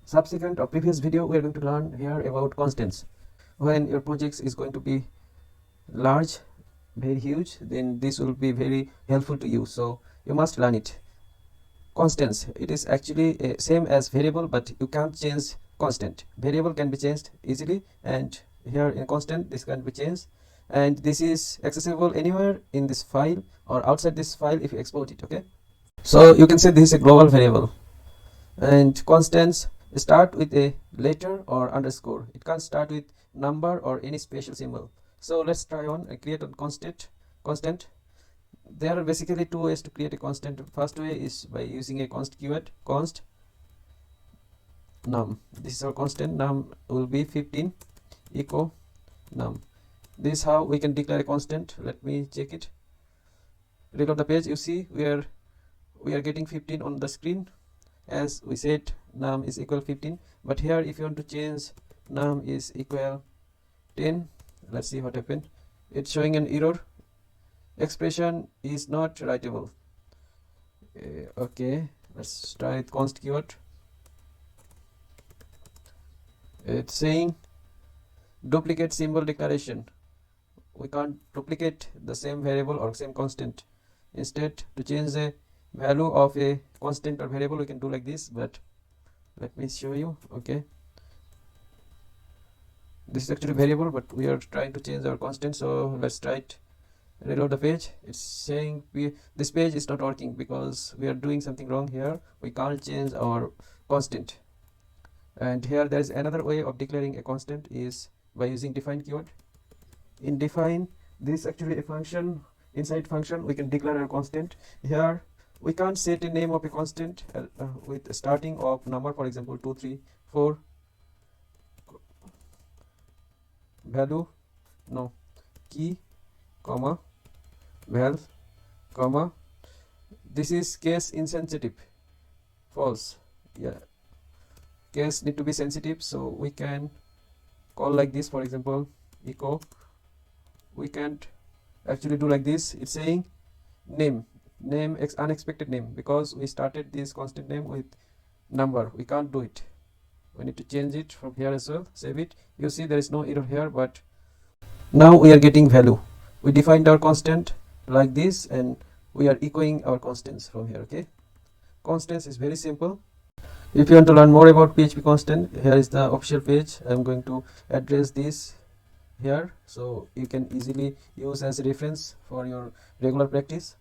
subsequent or previous video we are going to learn here about constants. When your project is going to be large, very huge, then this will be very helpful to you, so you must learn it. Constants, it is actually same as variable, but you can't change constant. Variable can be changed easily, and here in constant this can be changed, and this is accessible anywhere in this file or outside this file if you export it. Okay, so you can say this is a global variable, and constants start with a letter or underscore. It can't start with number or any special symbol. So let's try on and create a constant. There are basically two ways to create a constant. First way is by using a const keyword, const num. This is our constant. Num will be 15 echo num. This is how we can declare a constant. Let me check it. Reload the page. You see we are getting 15 on the screen, as we said num is equal 15. But here if you want to change num is equal 10, let's see what happened. It's showing an error. Expression is not writable. Okay, let's try with const keyword. It's saying duplicate symbol declaration. We can't duplicate the same variable or same constant. Instead, to change the value of a constant or variable, we can do like this, but let me show you. Okay, this is actually variable, but we are trying to change our constant, so let's try it. Reload the page. It's saying this page is not working because we are doing something wrong here. We can't change our constant. And here there is another way of declaring a constant is by using define keyword. In define, this is actually a function. Inside function we can declare a constant. Here we can't set a name of a constant with starting of number, for example 2 3 4, value no, key comma val comma, this is case insensitive, false. Yeah, case need to be sensitive, so we can call like this, for example echo. We can't actually do like this. It's saying name unexpected name, because we started this constant name with number. We can't do it. We need to change it from here as well. Save it. You see there is no error here, but now we are getting value. We defined our constant like this, and we are echoing our constants from here. Okay, constants is very simple. If you want to learn more about PHP constant, here is the official page. I'm going to address this here, so you can easily use as a reference for your regular practice.